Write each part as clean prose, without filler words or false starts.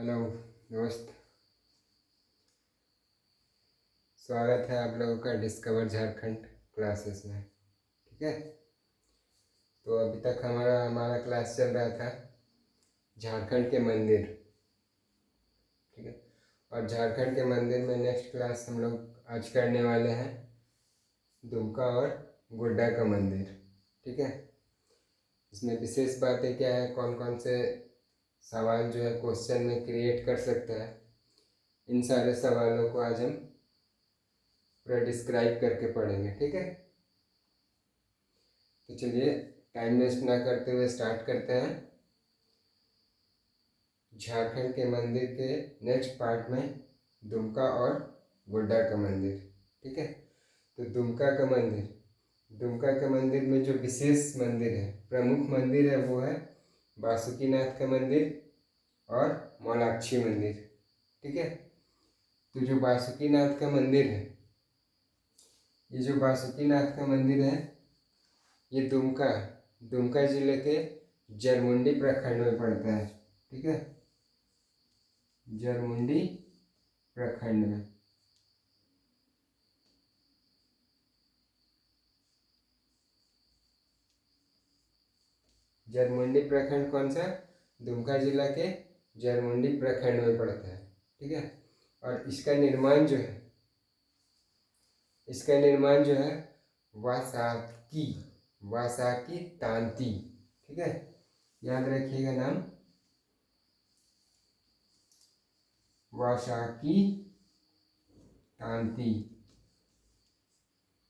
Hello दोस्त, स्वागत है आप लोगों का डिस्कवर झारखंड क्लासेस में। ठीक है, तो अभी तक हमारा क्लास चल रहा था झारखंड के मंदिर। ठीक है, और झारखंड के मंदिर में नेक्स्ट क्लास हम लोग आज करने वाले हैं दुमका और गोड्डा का मंदिर। ठीक है, इसमें विशेष बातें क्या है, कौन कौन से सवाल जो है क्वेश्चन में क्रिएट कर सकता है, इन सारे सवालों को आज हम पूरा डिस्क्राइब करके पढ़ेंगे। ठीक है, तो चलिए टाइम वेस्ट ना करते हुए स्टार्ट करते हैं झारखंड के मंदिर के नेक्स्ट पार्ट में दुमका और गोड्डा का मंदिर। ठीक है, तो दुमका का मंदिर में जो विशेष मंदिर है, प्रमुख मंदिर है, वो है बासुकीनाथ का मंदिर और मौलाक्षी मंदिर। ठीक है, तो जो बासुकीनाथ का मंदिर है, ये जो बासुकीनाथ का मंदिर है, ये दुमका जिले के जरमुंडी प्रखंड में पड़ता है। ठीक है, जरमुंडी प्रखंड में। जरमुंडी प्रखंड कौन सा? दुमका जिला के जरमुंडी प्रखंड में पड़ता है। ठीक है, और इसका निर्माण जो है वासाकी तांती। ठीक है, याद रखिएगा नाम, वासाकी तांती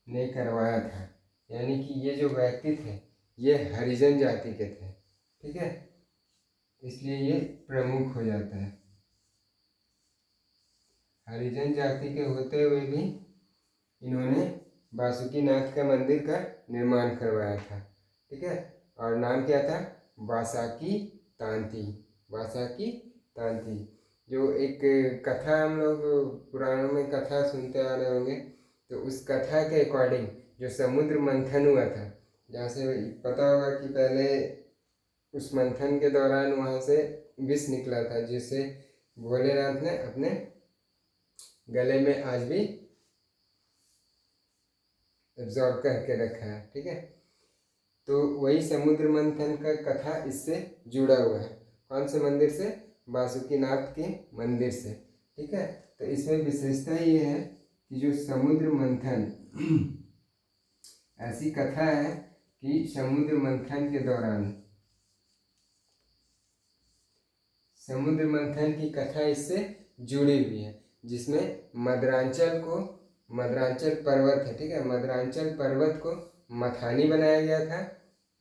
ने करवाया था। यानी कि ये जो व्यक्ति थे, ये हरिजन जाति के थे। ठीक है, इसलिए ये प्रमुख हो जाता है। हरिजन जाति के होते हुए भी इन्होंने बासुकीनाथ का मंदिर का निर्माण करवाया था। ठीक है, और नाम क्या था? वासाकी तांती। जो एक कथा हम लोग पुराणों में कथा सुनते आ रहे होंगे, तो उस कथा के अकॉर्डिंग जो समुद्र मंथन हुआ था, जहाँ से पता होगा कि पहले उस मंथन के दौरान वहाँ से विष निकला था, जिसे भोलेनाथ ने अपने गले में आज भी एब्जॉर्ब करके रखा है। ठीक है, तो वही समुद्र मंथन का कथा इससे जुड़ा हुआ है। कौन से मंदिर से? बासुकीनाथ के मंदिर से। ठीक है, तो इसमें विशेषता ये है कि जो समुद्र मंथन ऐसी कथा है कि समुद्र मंथन के दौरान समुद्र मंथन की कथा इससे जुड़ी हुई है, जिसमें मदरांचल पर्वत है। ठीक है, मदरांचल पर्वत को मथानी बनाया गया था,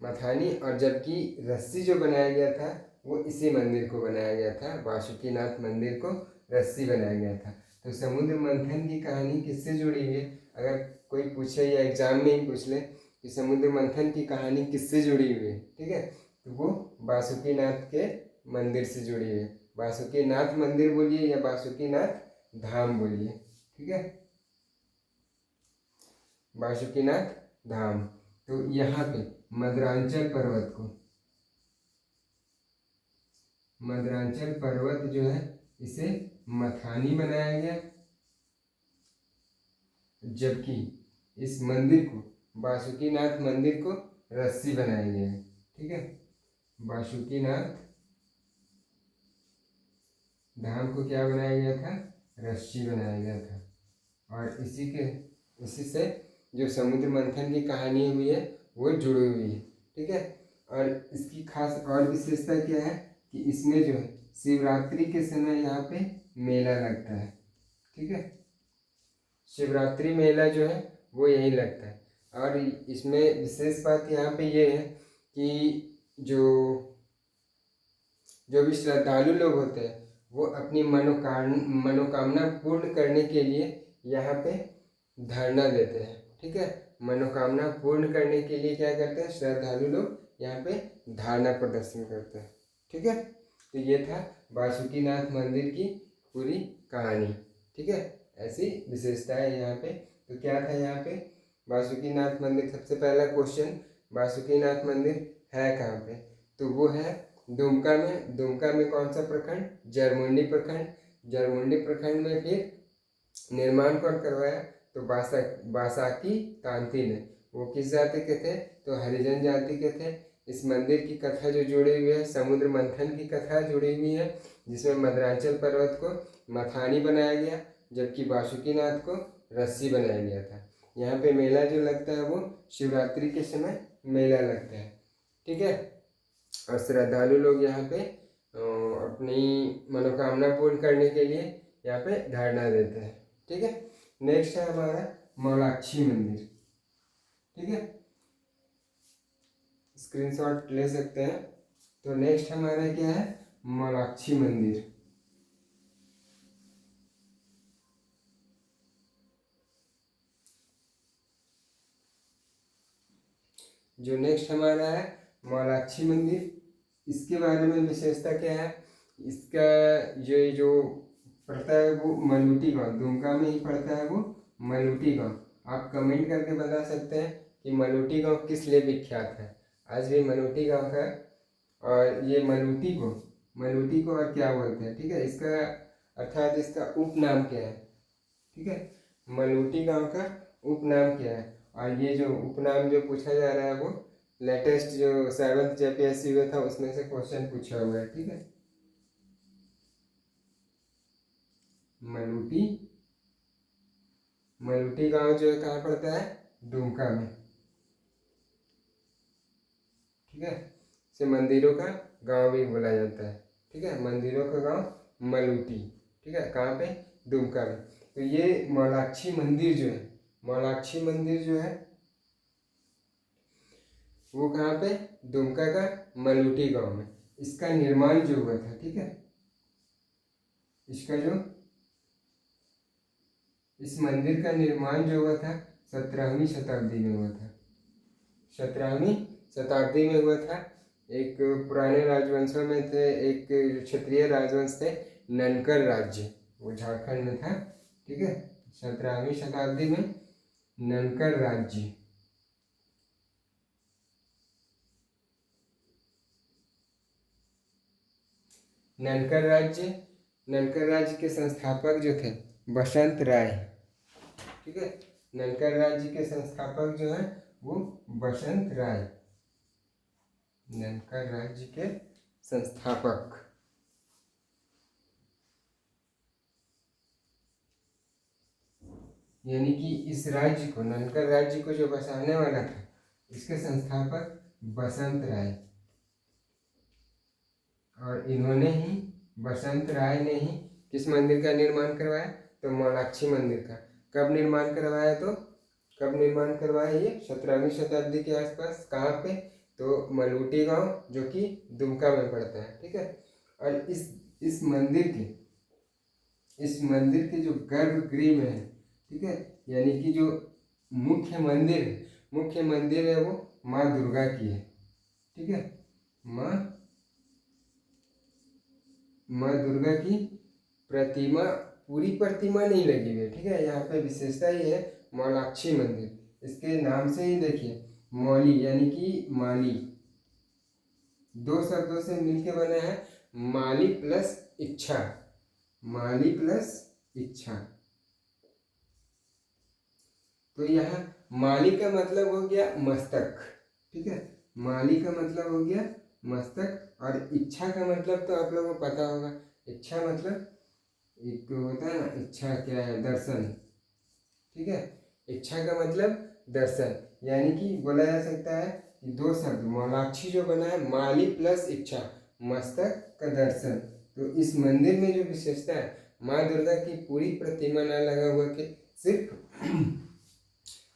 और जबकि रस्सी जो बनाया गया था वो इसी मंदिर को बनाया गया था, बासुकीनाथ मंदिर को रस्सी बनाया गया था। तो समुद्र मंथन की कहानी किससे जुड़ी हुई है? अगर कोई पूछे या एग्जाम में ही पूछ ले कि समुद्र मंथन की कहानी किससे जुड़ी हुई है, ठीक है, तो वो बासुकीनाथ के मंदिर से जुड़ी है। बासुकीनाथ मंदिर बोलिए या बासुकीनाथ धाम बोलिए। ठीक है, बासुकीनाथ धाम। तो यहाँ पे मदरांचल पर्वत जो है, इसे मथानी बनाया गया, जबकि इस मंदिर को, बासुकीनाथ मंदिर को रस्सी बनाया गया है। ठीक है, बासुकीनाथ धाम को क्या बनाया गया था? रस्सी बनाया गया था। और इसी से जो समुद्र मंथन की कहानी हुई है वो जुड़ी हुई है। ठीक है, और इसकी खास और विशेषता क्या है कि इसमें जो है शिवरात्रि के समय यहाँ पे मेला लगता है। ठीक है, शिवरात्रि मेला जो है वो यही लगता है। और इसमें विशेष बात यहाँ पे ये है कि जो भी श्रद्धालु लोग होते हैं, वो अपनी मनोकामना पूर्ण करने के लिए यहाँ पे धरना देते हैं। ठीक है, मनोकामना पूर्ण करने के लिए क्या करते हैं? श्रद्धालु लोग यहाँ पे धरना प्रदर्शन करते हैं। ठीक है, तो ये था बासुकीनाथ मंदिर की पूरी कहानी। ठीक है, ऐसी विशेषता है यहाँ पे। तो क्या था यहाँ पे? बासुकीनाथ मंदिर। सबसे पहला क्वेश्चन, बासुकीनाथ मंदिर है कहाँ पे? तो वो है दुमका में कौन सा प्रखंड? जरमुंडी प्रखंड। जरमुंडी प्रखंड में फिर निर्माण कौन करवाया? तो बासाकी तांती ने। वो किस जाति के थे? तो हरिजन जाति के थे। इस मंदिर की कथा जो जुड़ी हुई है, समुद्र मंथन की कथा जुड़ी हुई है, जिसमें मद्रांचल पर्वत को मथानी बनाया गया, जबकि बासुकीनाथ को रस्सी बनाया गया था। यहाँ पे मेला जो लगता है वो शिवरात्रि के समय मेला लगता है, ठीक है। और श्रद्धालु लोग यहाँ पे अपनी मनोकामना पूर्ण करने के लिए यहाँ पे धरना देते हैं, ठीक है। नेक्स्ट है हमारा मौलाक्षी मंदिर, ठीक है, स्क्रीनशॉट ले सकते हैं। तो नेक्स्ट हमारा क्या है? मौलाक्षी मंदिर। जो नेक्स्ट हमारा है मौलाक्षी मंदिर, इसके बारे में विशेषता क्या है? इसका ये जो पड़ता है वो मलूटी गांव, दुमका में ही पड़ता है वो मलूटी गांव। आप कमेंट करके बता सकते हैं कि मलूटी गांव किस लिए विख्यात है। आज भी मलूटी गांव है, और ये मलूटी को और क्या बोलते हैं, ठीक है, इसका अर्थात इसका उपनाम क्या है, ठीक है, मलूटी गांव का उपनाम क्या है। और ये जो उपनाम जो पूछा जा रहा है वो लेटेस्ट जो 7th JPSC हुआ था उसमें से क्वेश्चन पूछा हुआ है, ठीक है। मलूटी गांव जो है कहाँ पड़ता है? दुमका में, ठीक है। इसे मंदिरों का गांव भी बोला जाता है, ठीक है, मंदिरों का गांव मलूटी, ठीक है, कहाँ पे? दुमका में। तो ये मौलाक्षी मंदिर जो है, मौलाक्षी मंदिर जो है वो कहाँ पे? दुमका का मलूटी गांव में। इसका निर्माण जो हुआ था, ठीक है, इसका जो इस मंदिर का निर्माण जो हुआ था 17वीं शताब्दी में हुआ था। 17वीं शताब्दी में हुआ था। एक पुराने राजवंशों में थे, एक क्षत्रिय राजवंश थे, ननकर राज्य, वो झारखंड में था, ठीक है। 17वीं शताब्दी में ननकर राज्य, ननकर राज्य के संस्थापक जो थे बसंत राय, ठीक है। ननकर राज्य के संस्थापक जो है वो बसंत राय, ननकर राज्य के संस्थापक। यानी कि इस राज्य को, ननकर राज्य को जो बसाने वाला था, इसके संस्थापक बसंत राय। और इन्होंने ही, बसंत राय ने ही किस मंदिर का निर्माण करवाया? तो मौलाक्षी मंदिर का। कब निर्माण करवाया? तो कब निर्माण करवाया ये? 17वीं शताब्दी के आसपास। कहाँ पे? तो मलूटी गांव, जो कि दुमका में पड़ता है, ठीक है। और इस मंदिर के जो गर्भगृह में है, ठीक है, यानी कि जो मुख्य मंदिर है वो माँ दुर्गा की है, ठीक है। माँ दुर्गा की प्रतिमा, पूरी प्रतिमा नहीं लगी हुई है, ठीक है। यहाँ पे विशेषता ये है मौलाक्षी मंदिर, इसके नाम से ही देखिए मौली यानी कि माली, दो शब्दों से मिलके बना है, माली प्लस इच्छा, माली प्लस इच्छा। तो यहाँ माली का मतलब हो गया मस्तक, ठीक है, माली का मतलब हो गया मस्तक। और इच्छा का मतलब तो आप लोगों को पता होगा, इच्छा मतलब एक होता है ना, इच्छा क्या है? दर्शन, ठीक है। इच्छा का मतलब दर्शन, यानी कि बोला जा सकता है कि दो शब्द मौलाक्षी जो बना है, माली प्लस इच्छा, मस्तक का दर्शन। तो इस मंदिर में जो विशेषता है, माँ दुर्गा की पूरी प्रतिमा ना लगा हुआ कि सिर्फ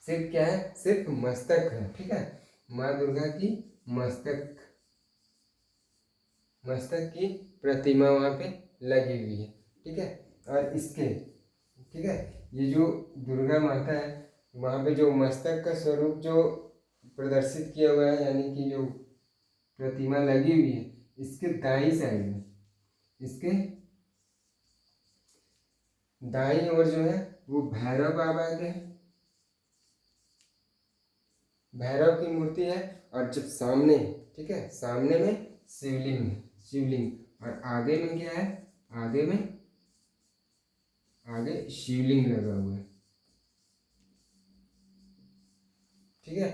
क्या है? सिर्फ मस्तक है, ठीक है। माँ दुर्गा की मस्तक की प्रतिमा वहाँ पे लगी हुई है, ठीक है। और इसके, ठीक है, ये जो दुर्गा माता है वहाँ पे जो मस्तक का स्वरूप जो प्रदर्शित किया हुआ है, यानी कि जो प्रतिमा लगी हुई है, इसके दाईं साइड में, इसके दाईं ओर जो है वो भैरव बाबा के, भैरव की मूर्ति है। और जब सामने, ठीक है, सामने में शिवलिंग, शिवलिंग। और आगे में क्या है, आगे में, आगे शिवलिंग लगा हुआ है। ठीक है,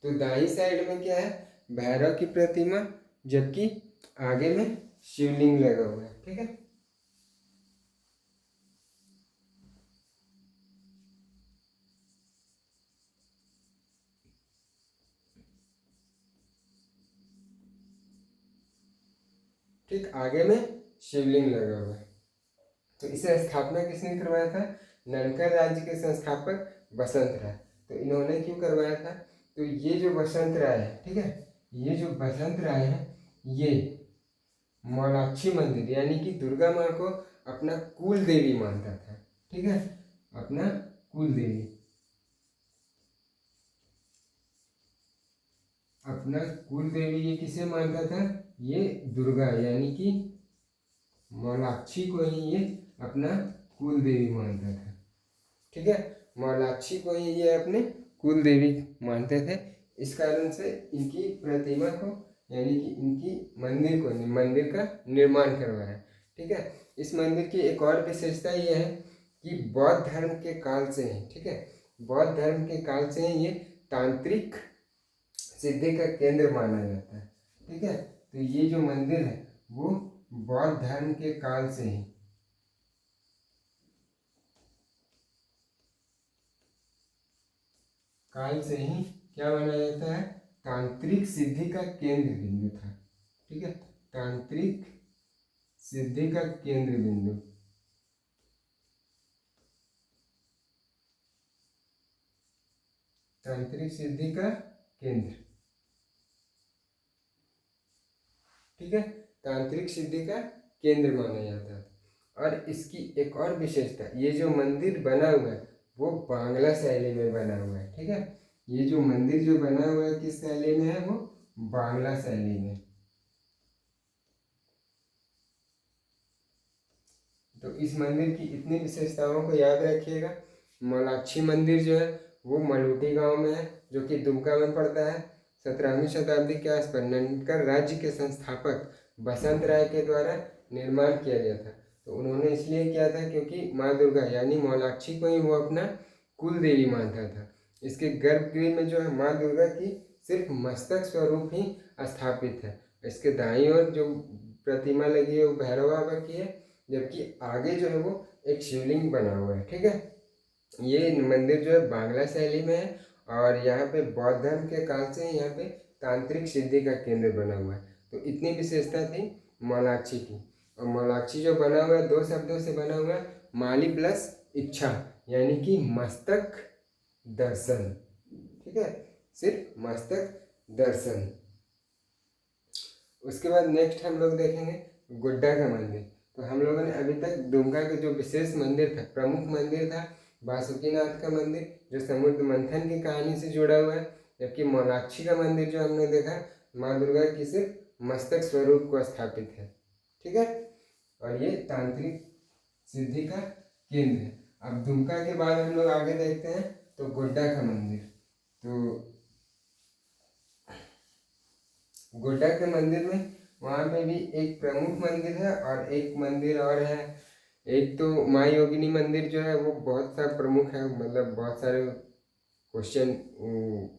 तो दाई साइड में क्या है, भैरव की प्रतिमा, जबकि आगे में शिवलिंग लगा हुआ है। ठीक है, ठीक आगे में शिवलिंग लगा हुआ है। तो इसे स्थापना किसने करवाया था, ननकर राज्य के संस्थापक बसंत राय। तो इन्होंने क्यों करवाया था, तो ये जो बसंत राय है, ठीक है, ये जो बसंत राय है, ये मौलाक्षी मंदिर यानी कि दुर्गा माँ को अपना कुल देवी मानता था। ठीक है, अपना कुल देवी, अपना कुल देवी ये किसे मानता था, ये दुर्गा यानी कि मौलाक्षी को ही ये अपना कुल देवी मानता था। ठीक है, मौलाक्षी को ही ये अपने कुल देवी मानते थे। इस कारण से इनकी प्रतिमा को यानी कि इनकी मंदिर को, मंदिर का निर्माण करवाया। ठीक है, इस मंदिर की एक और विशेषता ये है कि बौद्ध धर्म के काल से ही, ठीक है, बौद्ध धर्म के काल से ही ये तांत्रिक सिद्धि का केंद्र माना जाता है। ठीक है, तो ये जो मंदिर है वो बौद्ध धर्म के काल से ही, काल से ही क्या माना जाता है, तांत्रिक सिद्धि का केंद्र बिंदु था। ठीक है, तांत्रिक सिद्धि का केंद्र बिंदु, तांत्रिक सिद्धि का केंद्र। ठीक है, तांत्रिक सिद्धि का केंद्र माना जाता है। और इसकी एक और विशेषता, ये जो मंदिर बना हुआ है वो बांग्ला शैली में बना हुआ है। ठीक है, ये जो मंदिर जो बना हुआ है किस शैली में है, वो बांग्ला शैली में। तो इस मंदिर की इतनी विशेषताओं को याद रखिएगा। मौलाक्षी मंदिर जो है वो मलूटी गांव में है, जो कि दुमका में पड़ता है। 17वीं शताब्दी के आसपास ननकर राज्य के संस्थापक बसंत राय के द्वारा निर्माण किया गया था। तो उन्होंने इसलिए किया था क्योंकि माँ दुर्गा यानी मौलाक्षी को ही वो अपना कुल देवी मानता था। इसके गर्भगृह में जो है माँ दुर्गा की सिर्फ मस्तक स्वरूप ही स्थापित है। इसके दाईं ओर जो प्रतिमा लगी है वो भैरव बाबा की है, जबकि आगे जो है वो एक शिवलिंग बना हुआ है। ठीक है, ये मंदिर जो है बांग्ला शैली में है और यहाँ पे बौद्ध धर्म के काल से यहाँ पे तांत्रिक सिद्धि का केंद्र बना हुआ है। तो इतनी विशेषता थी मौलाक्षी की। और मौलाक्षी जो बना हुआ है 2 शब्दों से बना हुआ है, माली प्लस इच्छा, यानी कि मस्तक दर्शन। ठीक है, सिर्फ मस्तक दर्शन। उसके बाद नेक्स्ट हम लोग देखेंगे गुड्डा का मंदिर। तो हम लोगों ने अभी तक दुमका के जो विशेष मंदिर था, प्रमुख मंदिर था वासुकीनाथ का मंदिर, जो समुद्र मंथन की कहानी से जुड़ा हुआ है। जबकि मोनाक्षी का मंदिर जो हमने देखा, माँ दुर्गा की सिर्फ मस्तक स्वरूप को स्थापित है। ठीक है, और ये तांत्रिक सिद्धि का केंद्र है। अब दुमका के बाद हम लोग आगे देखते हैं तो गोड्डा का मंदिर। तो गोड्डा के मंदिर में वहाँ पे भी एक प्रमुख मंदिर है और एक मंदिर और है। एक तो माँ योगिनी मंदिर जो है वो बहुत सा प्रमुख है, मतलब बहुत सारे क्वेश्चन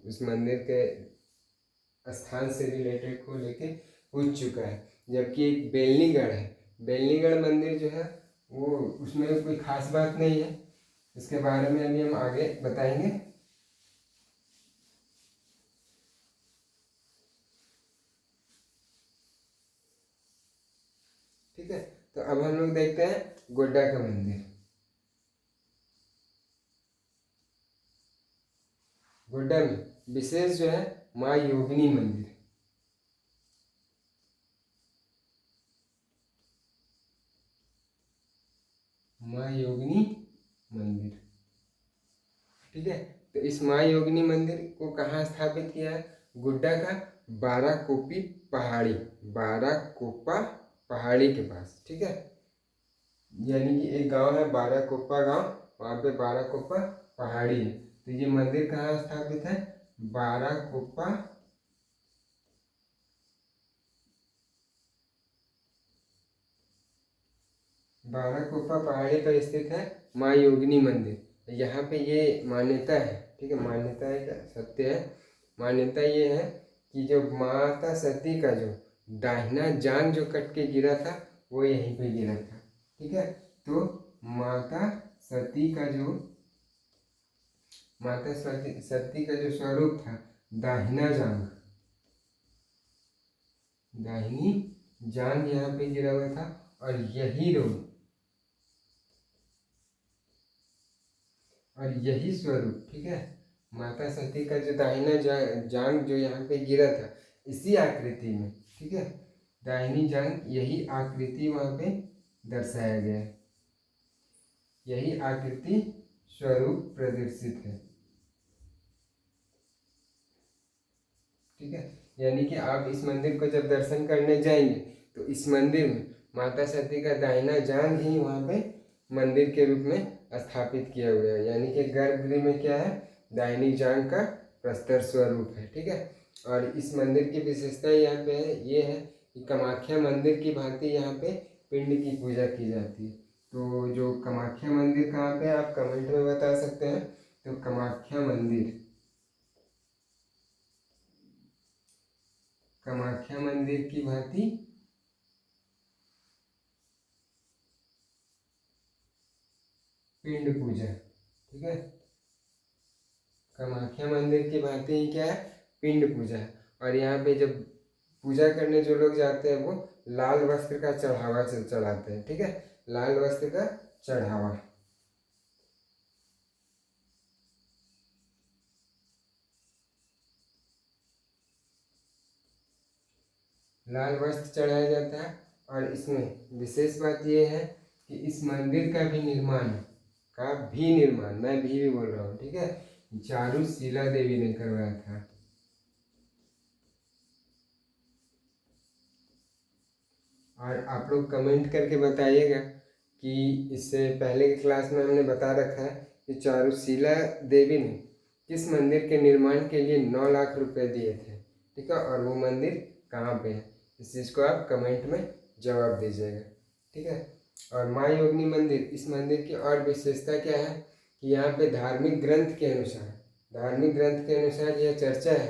उस मंदिर के स्थान से रिलेटेड को लेके पूछ चुका है। जबकि एक बेलनीगढ़ है, बेलनीगढ़ मंदिर जो है वो उसमें कोई खास बात नहीं है, इसके बारे में अभी हम आगे बताएंगे। ठीक है, तो अब हम लोग देखते हैं गोड्डा का मंदिर। गोड्डा में विशेष जो है माँ योगिनी मंदिर, माँ योगिनी मंदिर। ठीक है, तो इस माँ योगिनी मंदिर को कहाँ स्थापित किया है, गोड्डा का बाराकोपी पहाड़ी, बाराकोपा पहाड़ी के पास। ठीक है, यानी कि एक गांव है बाराकोपा गांव, वहाँ पे बाराकोपा पहाड़ी है। तो ये मंदिर कहाँ स्थापित है, बाराकोपा बाराकोपा पहाड़ी पर स्थित है माँ योगिनी मंदिर। यहाँ पे ये मान्यता है, ठीक है, मान्यता है क्या, सत्य है, मान्यता ये है कि जो माता सती का जो दाहिना जांग जो कट के गिरा था वो यहीं पे गिरा था, ठीक है। तो माता सती का जो सती का जो स्वरूप था दाहिना जांग, दाहिनी जांग यहाँ पे गिरा हुआ था, और यही स्वरूप, ठीक है, माता सती का जो दाहिना जांग जो यहाँ पे गिरा था इसी आकृति में, ठीक है, दाहिनी जांग यही आकृति वहाँ पे दर्शाया गया है, यही आकृति स्वरूप प्रदर्शित है, ठीक है। यानी कि आप इस मंदिर को जब दर्शन करने जाएंगे तो इस मंदिर में माता सती का दाहिना जांग ही वहाँ पे मंदिर के रूप में स्थापित किया हुआ है, यानी कि गर्भगृह में क्या है, दाहिनी जांग का प्रस्तर स्वरूप है, ठीक है। और इस मंदिर की विशेषता यहाँ पे है, ये है कि कामाख्या मंदिर की भांति यहाँ पे पिंड की पूजा की जाती है। तो जो कामाख्या मंदिर कहाँ पे, आप कमेंट में बता सकते हैं। तो कामाख्या मंदिर की भांति पिंड पूजा, ठीक है, कामाख्या मंदिर की भांति ही क्या है, पिंड पूजा है। और यहाँ पे जब पूजा करने जो लोग जाते हैं वो लाल वस्त्र का चढ़ावा चढ़ाते हैं, ठीक है, लाल वस्त्र का चढ़ावा। लाल वस्त्र चढ़ाया जाता है। और इसमें विशेष बात यह है कि इस मंदिर का भी निर्माण मैं भी बोल रहा हूँ, ठीक है, चारुशीला देवी ने करवाया था। और आप लोग कमेंट करके बताइएगा कि इससे पहले की क्लास में हमने बता रखा है कि चारुशीला देवी ने किस मंदिर के निर्माण के लिए 9 लाख रुपए दिए थे, ठीक है, और वो मंदिर कहाँ पे है, इस चीज़ को आप कमेंट में जवाब दीजिएगा, ठीक है। और माँ योगिनी मंदिर, इस मंदिर की और विशेषता क्या है कि यहाँ पे धार्मिक ग्रंथ के अनुसार यह चर्चा है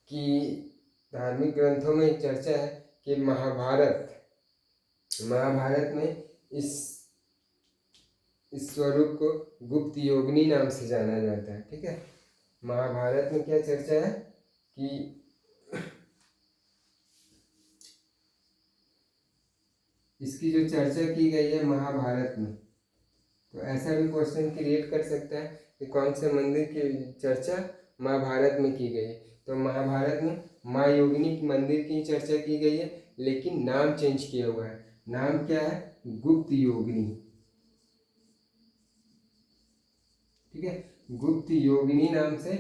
कि धार्मिक ग्रंथों में चर्चा है कि महाभारत में इस स्वरूप को गुप्त योगिनी नाम से जाना जाता है, ठीक है। महाभारत में क्या चर्चा है कि इसकी जो चर्चा की गई है महाभारत में, तो ऐसा भी क्वेश्चन क्रिएट कर सकता है कि कौन से मंदिर की चर्चा महाभारत में की गई है। तो महाभारत में माँ योगिनी मंदिर की चर्चा की गई है, लेकिन नाम चेंज किया हुआ है। नाम क्या है, गुप्त योगिनी, ठीक है, गुप्त योगिनी नाम से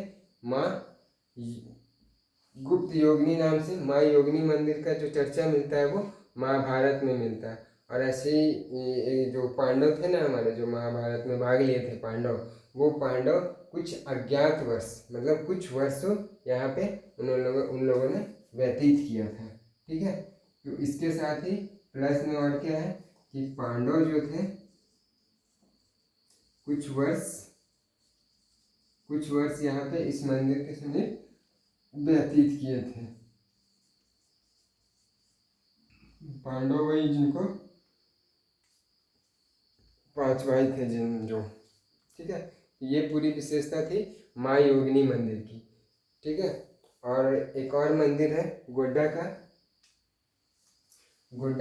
माँ योगिनी मंदिर का जो चर्चा मिलता है वो महाभारत में मिलता है। और ऐसे ही जो पांडव थे ना हमारे, जो महाभारत में भाग लिए थे पांडव, वो पांडव कुछ अज्ञात वर्ष, मतलब कुछ वर्षों यहाँ पे उन लोगों ने व्यतीत किया था, ठीक है। तो इसके साथ ही प्लस में और क्या है कि पांडव जो थे कुछ वर्ष यहाँ पे इस मंदिर के समीप व्यतीत किए थे। पांडव वही जिनको 5 भाई थे जो, ठीक है। ये पूरी विशेषता थी माँ योगिनी मंदिर की, ठीक है। और एक और मंदिर है गोड्डा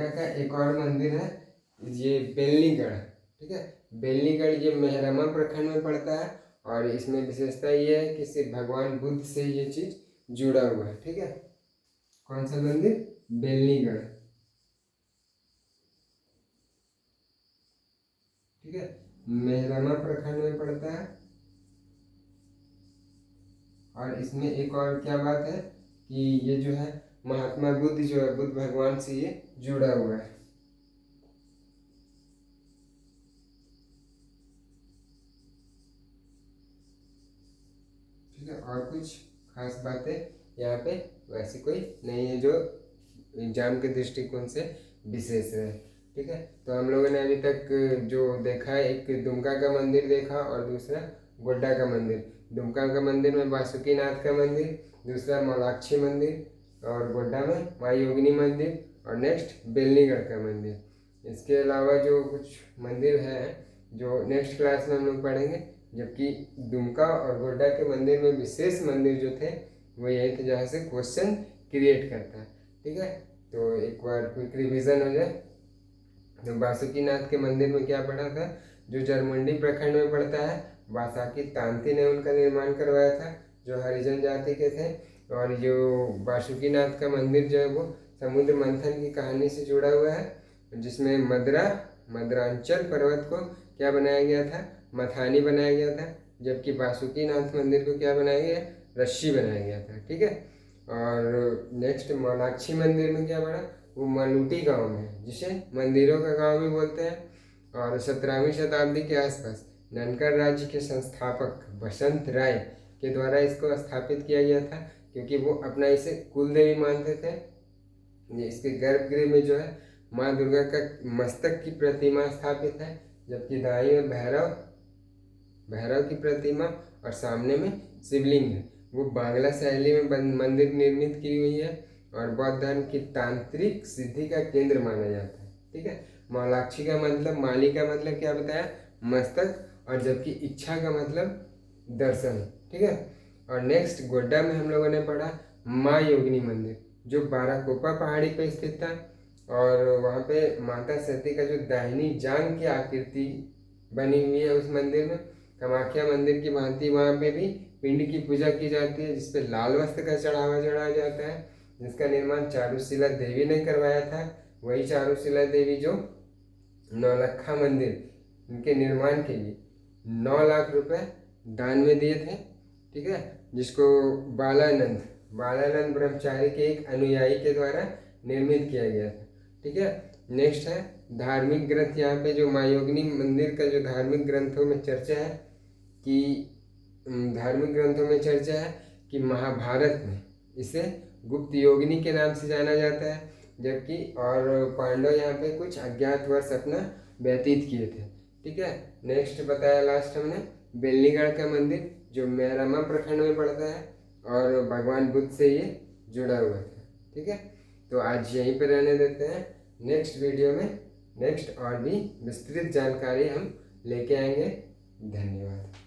का एक और मंदिर है, ये बेलनीगढ़, ठीक है। बेलनीगढ़ ये मेहरमा प्रखंड में पड़ता है। और इसमें विशेषता ये है कि सिर्फ भगवान बुद्ध से ये चीज़ जुड़ा हुआ है, ठीक है। कौन सा मंदिर, बेलनीगढ़, ठीक है, मेहरमा प्रखंड में पड़ता है। और इसमें एक और क्या बात है कि ये जो है महात्मा बुद्ध जो है, बुद्ध भगवान से ये जुड़ा हुआ है, ठीक है। और कुछ खास बातें यहाँ पे वैसी कोई नहीं है जो एग्जाम के दृष्टिकोण से विशेष है। ठीक है। तो हम लोगों ने अभी तक जो देखा है, एक दुमका का मंदिर देखा और दूसरा गोड्डा का मंदिर। दुमका का मंदिर में बासुकीनाथ का मंदिर, दूसरा मौलाक्षी मंदिर और गोड्डा में माँ योगिनी मंदिर और नेक्स्ट बेलनीगढ़ का मंदिर। इसके अलावा जो कुछ मंदिर हैं जो नेक्स्ट क्लास में हम लोग पढ़ेंगे, जबकि दुमका और गोड्डा के मंदिर में विशेष मंदिर जो थे वो यही थे जहाँ से क्वेश्चन क्रिएट करता है। ठीक है, तो एक बार क्विक रिवीजन हो जाए। तो बासुकीनाथ के मंदिर में क्या पढ़ा था, जो जरमुंडी प्रखंड में पड़ता है, बासाकी तांती ने उनका निर्माण करवाया था जो हरिजन जाति के थे। और जो बासुकीनाथ का मंदिर जो है वो समुद्र मंथन की कहानी से जुड़ा हुआ है, जिसमें मद्रांचल पर्वत को क्या बनाया गया था, मथानी बनाया गया था, जबकि बासुकीनाथ मंदिर को क्या बनाया गया, रस्सी बनाया गया था। ठीक है, और नेक्स्ट मौलाक्षी मंदिर में क्या पढ़ा, वो मलूटी गांव में है, जिसे मंदिरों का गांव भी बोलते हैं। और 17वीं शताब्दी के आसपास ननकर राज्य के संस्थापक बसंत राय के द्वारा इसको स्थापित किया गया था, क्योंकि वो अपना इसे कुल देवी मानते थे। इसके गर्भगृह में जो है माँ दुर्गा का मस्तक की प्रतिमा स्थापित है, जबकि दाईं ओर भैरव की प्रतिमा और सामने में शिवलिंग है। वो बांग्ला शैली में मंदिर निर्मित की हुई है और बौद्ध धर्म की तांत्रिक सिद्धि का केंद्र माना जाता है। ठीक है, मौलाक्षी का मतलब, माली का मतलब क्या बताया, मस्तक, और जबकि इच्छा का मतलब दर्शन। ठीक है, और नेक्स्ट गोड्डा में हम लोगों ने पढ़ा माँ योगिनी मंदिर, जो बाराकोपा पहाड़ी पर स्थित था। और वहाँ पे माता सती का जो दाहिनी जांघ की आकृति बनी हुई है उस मंदिर में। कामाख्या मंदिर की भांति वहाँ पे भी पिंड की पूजा की जाती है, जिसपे लाल वस्त्र का चढ़ावा चढ़ाया जाता है, जिसका निर्माण चारुशिला देवी ने करवाया था। वही चारुशिला देवी जो नौलखा मंदिर उनके निर्माण के लिए 9 लाख रुपए दान में दिए थे। ठीक है, जिसको बालानंद ब्रह्मचारी के एक अनुयायी के द्वारा निर्मित किया गया था। ठीक है, नेक्स्ट है धार्मिक ग्रंथ। यहाँ पे जो माँ योगिनी मंदिर का जो धार्मिक ग्रंथों में चर्चा है कि महाभारत में इसे गुप्त योगिनी के नाम से जाना जाता है, जबकि और पांडव यहाँ पे कुछ अज्ञात वर्ष अपना व्यतीत किए थे। ठीक है, नेक्स्ट बताया लास्ट हमने बेलनीगढ़ का मंदिर, जो मैरमा प्रखंड में पड़ता है और भगवान बुद्ध से ये जुड़ा हुआ था। ठीक है, तो आज यहीं पर रहने देते हैं। नेक्स्ट वीडियो में नेक्स्ट और भी विस्तृत जानकारी हम लेके आएंगे। धन्यवाद।